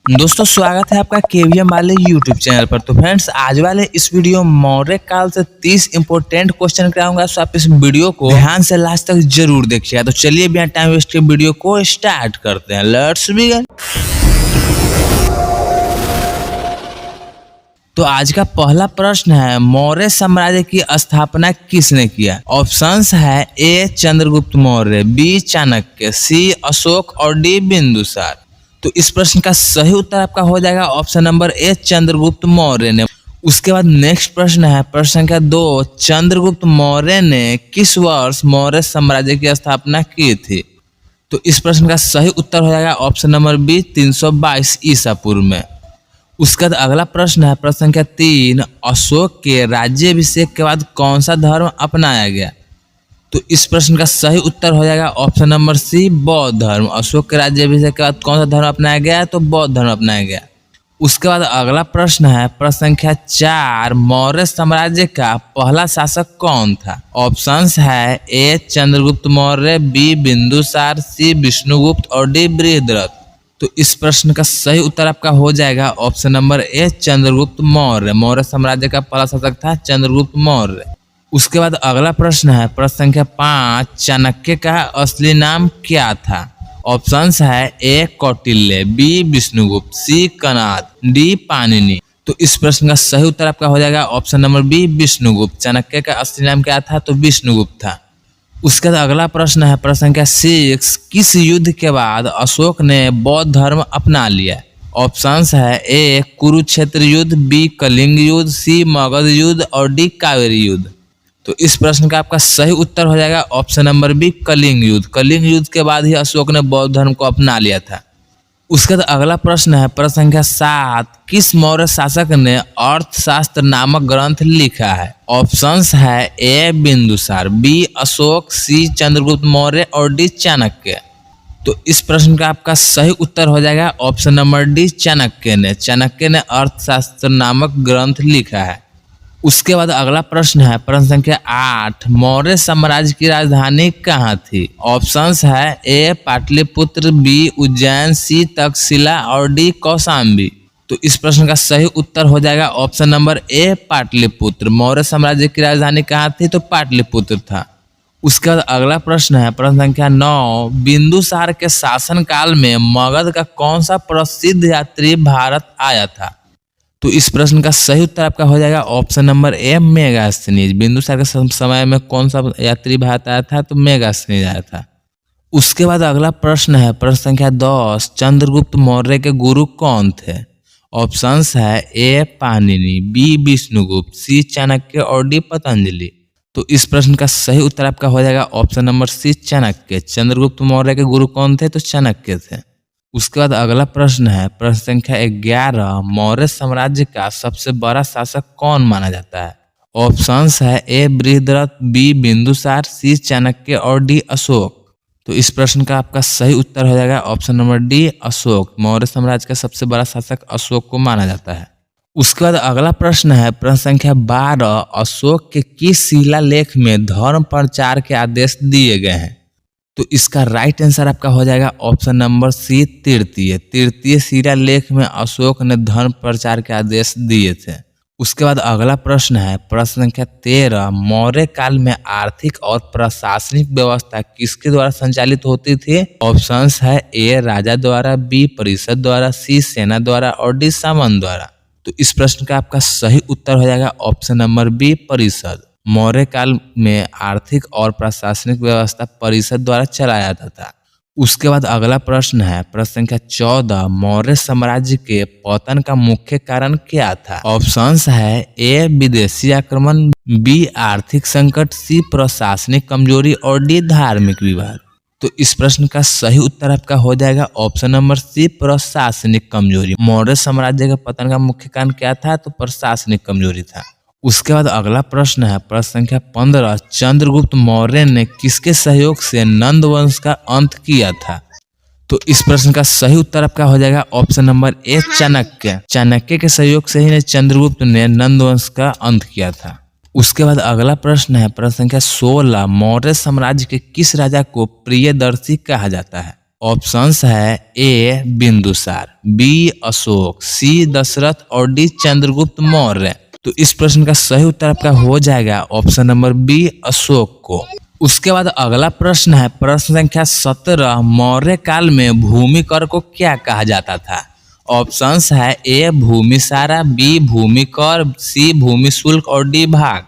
दोस्तों स्वागत है आपका केवीएम वाले यूट्यूब चैनल पर। तो फ्रेंड्स आज वाले इस वीडियो मौर्य काल से 30 इंपोर्टेंट क्वेश्चन कराऊंगा, तो आप इस वीडियो को ध्यान से लास्ट तक जरूर देखिएगा। तो चलिए बिना टाइम वेस्ट के वीडियो को स्टार्ट करते हैं। Let's begin. तो आज का पहला प्रश्न है, मौर्य साम्राज्य की स्थापना किसने किया? ऑप्शंस है ए चंद्रगुप्त मौर्य, बी चाणक्य, सी अशोक और डी बिंदुसार। तो इस प्रश्न का सही उत्तर आपका हो जाएगा ऑप्शन नंबर ए चंद्रगुप्त मौर्य ने। उसके बाद नेक्स्ट प्रश्न है प्रश्न संख्या 2, चंद्रगुप्त मौर्य ने किस वर्ष मौर्य साम्राज्य की स्थापना की थी? तो इस प्रश्न का सही उत्तर हो जाएगा ऑप्शन नंबर बी 322 ईसा पूर्व में। उसके बाद अगला प्रश्न है प्रश्न संख्या 3, अशोक के राज्याभिषेक के बाद कौन सा धर्म अपनाया गया? तो इस प्रश्न का सही उत्तर हो जाएगा ऑप्शन नंबर सी बौद्ध धर्म। अशोक के राज्याभिषेक के बाद कौन सा धर्म अपनाया गया? तो बौद्ध धर्म अपनाया गया। उसके बाद अगला प्रश्न है प्रश्न संख्या 4, मौर्य साम्राज्य का पहला शासक कौन था? ऑप्शंस है ए चंद्रगुप्त मौर्य, बी बिंदुसार, सी विष्णुगुप्त और डी बृहद्रथ। तो इस प्रश्न का सही उत्तर आपका हो जाएगा ऑप्शन नंबर ए चंद्रगुप्त मौर्य। मौर्य साम्राज्य का पहला शासक था चंद्रगुप्त मौर्य। उसके बाद अगला प्रश्न है प्रश्न संख्या 5, चाणक्य का असली नाम क्या था? ऑप्शंस है A Kautilya, B Vishnugupta, C Kanad, D Panini. तो इस प्रश्न का सही उत्तर आपका हो जाएगा option number B Vishnugupta. Chanakya का असली नाम क्या था? तो विष्णुगुप्त था। उसके बाद अगला प्रश्न है प्रश्न संख्या 6, किस युद्ध के बाद अशोक ने बौद्ध धर्म अपना लिया? ऑप्शंस है ए कुरुक्षेत्र युद्ध, बी कलिंग युद्ध, सी मगध युद्ध और डी कावेरी युद्ध। तो इस प्रश्न का आपका सही उत्तर हो जाएगा ऑप्शन नंबर बी कलिंग युद्ध। कलिंग युद्ध के बाद ही अशोक ने बौद्ध धर्म को अपना लिया था। उसके बाद अगला प्रश्न है प्रश्न संख्या 7, किस मौर्य शासक ने अर्थशास्त्र नामक ग्रंथ लिखा है? ऑप्शंस है ए बिंदुसार, बी अशोक, सी चंद्रगुप्त मौर्य और डी चाणक्य। तो इस प्रश्न का आपका सही उत्तर हो जाएगा ऑप्शन नंबर डी चाणक्य ने। चाणक्य ने अर्थशास्त्र नामक ग्रंथ लिखा है। उसके बाद अगला प्रश्न है प्रश्न संख्या 8, मौर्य साम्राज्य की राजधानी कहाँ थी? ऑप्शंस है ए पाटलिपुत्र, बी उज्जैन, सी तक्षशिला और डी कौशाम्बी। तो इस प्रश्न का सही उत्तर हो जाएगा ऑप्शन नंबर ए पाटलिपुत्र। मौर्य साम्राज्य की राजधानी कहाँ थी? तो पाटलिपुत्र था। उसके बाद अगला प्रश्न है प्रश्न संख्या 9, बिंदुसार के शासनकाल में मगध का कौन सा प्रसिद्ध यात्री भारत आया था? तो इस प्रश्न का सही उत्तर आपका हो जाएगा option number A Megasthenes. Bindusara के समय में कौन सा यात्री भारत आया था? तो मेगास्थनीज आया था। उसके बाद अगला प्रश्न है प्रश्न संख्या 10, चंद्रगुप्त मौर्य के गुरु कौन थे? ऑप्शंस है ए पाणिनि, बी विष्णुगुप्त, सी चाणक्य और डी पतंजलि। तो इस प्रश्न का सही उत्तर आपका हो जाएगा option number C Chanakya. Chandragupta Maurya के गुरु कौन थे? तो चाणक्य थे। उसके बाद अगला प्रश्न है प्रश्न संख्या 11, मौर्य साम्राज्य का सबसे बड़ा शासक कौन माना जाता है? ऑप्शंस है ए बृहद्रथ, बी बिंदुसार, सी चाणक्य और डी अशोक। तो इस प्रश्न का आपका सही उत्तर हो जाएगा option number D Ashok. Maurya साम्राज्य का सबसे बड़ा शासक अशोक को माना जाता है। उसके बाद अगला प्रश्न है प्रश्न संख्या 12, अशोक के किस शिलालेख में धर्म प्रचार के आदेश दिए गए हैं? तो इसका राइट आंसर आपका हो जाएगा ऑप्शन नंबर सी तृतीय। तृतीय शिलालेख में अशोक ने धर्म प्रचार के आदेश दिए थे। उसके बाद अगला प्रश्न है प्रश्न संख्या 13, मौर्य काल में आर्थिक और प्रशासनिक व्यवस्था किसके द्वारा संचालित होती थी? ऑप्शंस है ए राजा द्वारा, बी परिषद द्वारा, सी सेना द्वारा और डी सामंत द्वारा। तो इस प्रश्न का आपका सही उत्तर हो जाएगा ऑप्शन नंबर बी परिषद। मौर्य काल में आर्थिक और प्रशासनिक व्यवस्था परिषद द्वारा चलाया जाता था। उसके बाद अगला प्रश्न है प्रश्न संख्या 14, मौर्य साम्राज्य के पतन का मुख्य कारण क्या था? ऑप्शंस है ए विदेशी आक्रमण, बी आर्थिक संकट, सी प्रशासनिक कमजोरी और डी धार्मिक विवाद। तो इस प्रश्न का सही उत्तर आपका हो जाएगा ऑप्शन नंबर सी प्रशासनिक कमजोरी। मौर्य साम्राज्य के पतन का मुख्य कारण क्या था? तो प्रशासनिक कमजोरी था। उसके बाद अगला प्रश्न है प्रश्न संख्या 15, चंद्रगुप्त मौर्य ने किसके सहयोग से नंद वंश का अंत किया था? तो इस प्रश्न का सही उत्तर आपका हो जाएगा ऑप्शन नंबर ए चाणक्य। चाणक्य के सहयोग से ही चंद्रगुप्त ने नंद वंश का अंत किया था। उसके बाद अगला प्रश्न है प्रश्न संख्या 16, मौर्य साम्राज्य के किस राजा को प्रियदर्शी कहा जाता है? ऑप्शंस है ए बिंदुसार, बी अशोक, सी दशरथ और डी चंद्रगुप्त मौर्य। तो इस प्रश्न का सही उत्तर आपका हो जाएगा ऑप्शन नंबर बी अशोक को। उसके बाद अगला प्रश्न है प्रश्न संख्या 17, मौर्य काल में भूमि कर को क्या कहा जाता था? ऑप्शंस है ए भूमि सारा, बी भूमि कर, सी भूमि शुल्क और डी भाग।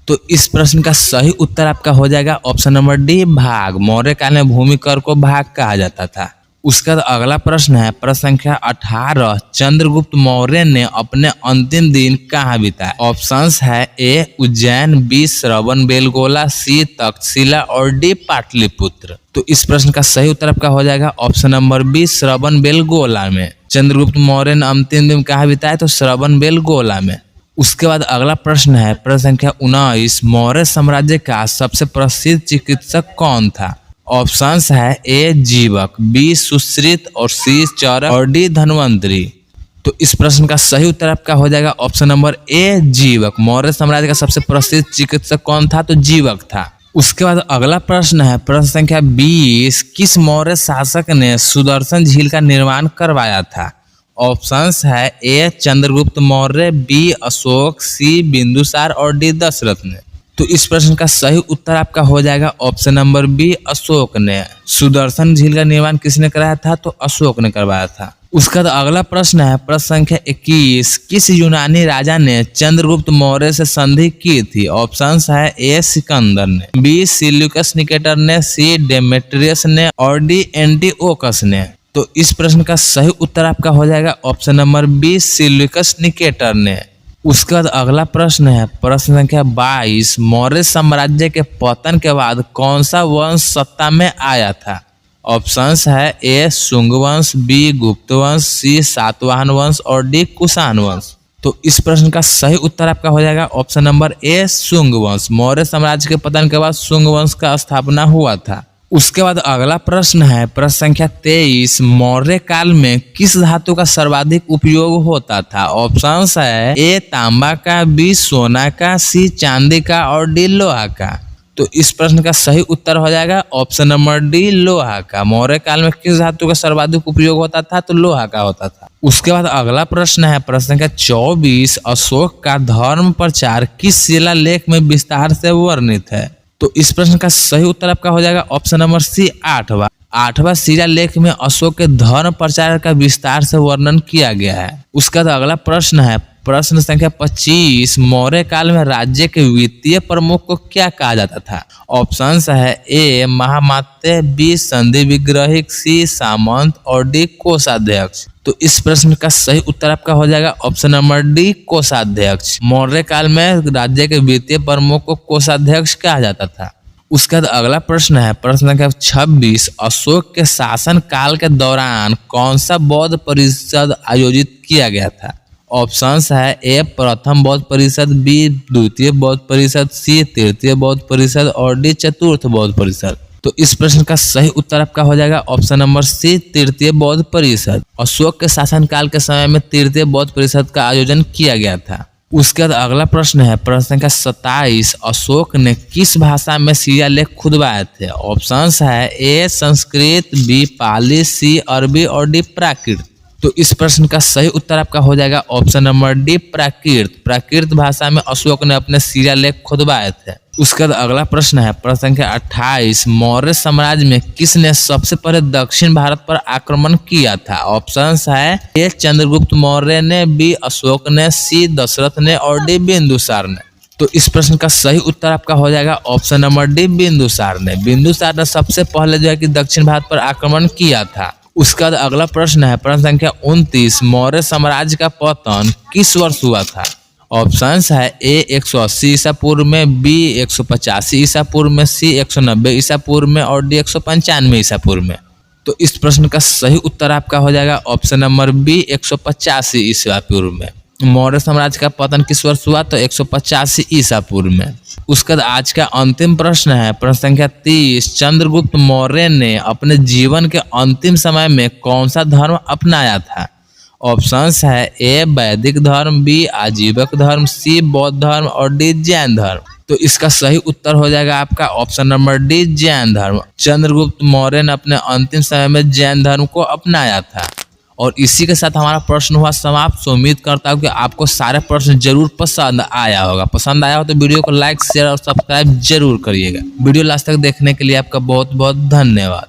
तो इस प्रश्न का सही उत्तर आपका हो जाएगा ऑप्शन नंबर डी भाग। मौर्य काल में भूमि कर को भाग कहा जाता था। उसका अगला प्रश्न है प्रश्न संख्या 18, चंद्रगुप्त मौर्य ने अपने अंतिम दिन कहाँ बिताए? ऑप्शंस है ए उज्जैन, बी श्रवण बेलगोला, सी तक्षशिला और डी पाटलिपुत्र। तो इस प्रश्न का सही उत्तर आपका हो जाएगा ऑप्शन नंबर बी श्रवण बेलगोला में। चंद्रगुप्त मौर्य ने अंतिम दिन कहाँ बिताए? तो श्रवण बेलगोला में। उसके बाद अगला प्रश्न है प्रश्न संख्या 19, मौर्य साम्राज्य का सबसे प्रसिद्ध चिकित्सक कौन था? ऑप्शंस है ए जीवक, बी सुश्रित और सी चरक और डी धन्वंतरी। तो इस प्रश्न का सही उत्तर आपका हो जाएगा ऑप्शन नंबर ए जीवक। मौर्य साम्राज्य का सबसे प्रसिद्ध चिकित्सक कौन था? तो जीवक था। उसके बाद अगला प्रश्न है प्रश्न संख्या 20, किस मौर्य शासक ने सुदर्शन झील का निर्माण करवाया था? ऑप्शंस है ए चंद्रगुप्त मौर्य, बी अशोक, सी बिंदुसार और डी दशरथ ने। तो इस प्रश्न का सही उत्तर आपका हो जाएगा ऑप्शन नंबर बी अशोक ने। सुदर्शन झील का निर्माण किसने कराया था? तो अशोक ने करवाया था। उसका अगला प्रश्न है प्रश्न संख्या 21, किस यूनानी राजा ने चंद्रगुप्त मौर्य से संधि की थी? ऑप्शंस है ए सिकंदर ने, बी सिल्यूकस निकेटर ने, सी डेमेट्रियस ने और डी एंटीओकस ने। तो इस प्रश्न का सही उत्तर आपका हो जाएगा option number B Seleucus Nicator ने। उसके बाद अगला प्रश्न है प्रश्न संख्या 22, मौर्य साम्राज्य के पतन के बाद कौन सा वंश सत्ता में आया था? ऑप्शंस है ए शुंग वंश, बी गुप्त वंश, सी सातवाहन वंश और डी कुषाण वंश। तो इस प्रश्न का सही उत्तर आपका हो जाएगा ऑप्शन नंबर ए शुंग वंश। मौर्य साम्राज्य के पतन के बाद शुंग वंश का स्थापना हुआ था। उसके बाद अगला प्रश्न है प्रश्न संख्या 23, मौर्य काल में किस धातु का सर्वाधिक उपयोग होता था? ऑप्शंस है ए तांबा का, बी सोना का, सी चांदी का और डी लोहा का। तो इस प्रश्न का सही उत्तर हो जाएगा ऑप्शन नंबर डी लोहा का। मौर्य काल में किस धातु का सर्वाधिक उपयोग होता था? तो लोहा का होता था। उसके बाद अगला प्रश्न है प्रश्न संख्या 24, अशोक का धर्म प्रचार किस शिलालेख में विस्तार से वर्णित है? तो इस प्रश्न का सही उत्तर आपका हो जाएगा ऑप्शन नंबर सी 8वां शिलालेख में अशोक के धर्म प्रचार का विस्तार से वर्णन किया गया है। उसका अगला प्रश्न है प्रश्न संख्या 25, मौर्य काल में राज्य के वित्तीय प्रमुख को क्या कहा जाता था? ऑप्शंस है ए महामात्य, बी संधि विग्रहिक, सी सामंत और डी कोषाध्यक्ष। तो इस प्रश्न का सही उत्तर आपका हो जाएगा ऑप्शन नंबर डी कोषाध्यक्ष। मौर्य काल में राज्य के वित्तीय प्रमुख को कोषाध्यक्ष कहा जाता था। उसके बाद अगला प्रश्न है प्रश्न संख्या 26, अशोक के शासन काल के दौरान कौन सा बौद्ध परिषद आयोजित किया गया था? ऑप्शंस है ए प्रथम बौद्ध परिषद, बी द्वितीय बौद्ध परिषद, सी तृतीय बौद्ध परिषद और डी चतुर्थ बौद्ध परिषद। तो इस प्रश्न का सही उत्तर आपका हो जाएगा ऑप्शन नंबर सी तृतीय बौद्ध परिषद। अशोक के शासनकाल के समय में तृतीय बौद्ध परिषद का आयोजन किया गया था। उसके बाद अगला प्रश्न है प्रश्न संख्या 27, अशोक ने किस भाषा में शिलालेख खुदवाए थे? ऑप्शंस है ए संस्कृत, बी पाली, सी अरबी और डी प्राकृत। तो इस प्रश्न का सही उत्तर आपका हो जाएगा ऑप्शन नंबर डी प्राकृत। प्राकृत भाषा में अशोक ने अपने शिलालेख खुदवाए थे। उसके बाद अगला प्रश्न है प्रश्न संख्या 28, मौर्य साम्राज्य में किसने सबसे पहले दक्षिण भारत पर आक्रमण किया था? ऑप्शंस है ए चंद्रगुप्त मौर्य ने, बी अशोक ने, सी दशरथ ने और डी बिंदुसार ने। तो इस प्रश्न का सही उत्तर आपका हो जाएगा ऑप्शन नंबर डी बिंदुसार ने। बिंदुसार ने सबसे पहले जो है कि दक्षिण भारत पर आक्रमण किया था। उसके बाद अगला प्रश्न है प्रश्न संख्या 29, मौर्य साम्राज्य का पतन किस वर्ष हुआ था? ऑप्शंस है ए 180 ईसा पूर्व में, बी 185 ईसा पूर्व में, सी 190 ईसा पूर्व में और डी 195 ईसा पूर्व में। तो इस प्रश्न का सही उत्तर आपका हो जाएगा ऑप्शन नंबर बी 185 ईसा पूर्व में। मौर्य साम्राज्य का पतन किस वर्ष हुआ? तो 185 ईसा पूर्व में। उसके बाद आज का अंतिम प्रश्न है प्रश्न संख्या 30, चंद्रगुप्त मौर्य ने अपने जीवन के अंतिम समय में कौन सा धर्म अपनाया था? ऑप्शंस है ए वैदिक धर्म, बी आजीवक धर्म, सी बौद्ध धर्म और डी जैन धर्म। तो इसका सही उत्तर हो जाएगा आपका ऑप्शन नंबर डी, जैन धर्म। चंद्रगुप्त मौर्य ने अपने अंतिम समय में जैन धर्म को अपनाया था। और इसी के साथ हमारा प्रश्न हुआ समाप्त। उम्मीद करता हूँ कि आपको सारे प्रश्न जरूर पसंद आया होगा। पसंद आया हो तो वीडियो को लाइक, शेयर और सब्सक्राइब जरूर करिएगा। वीडियो लास्ट तक देखने के लिए आपका बहुत बहुत धन्यवाद।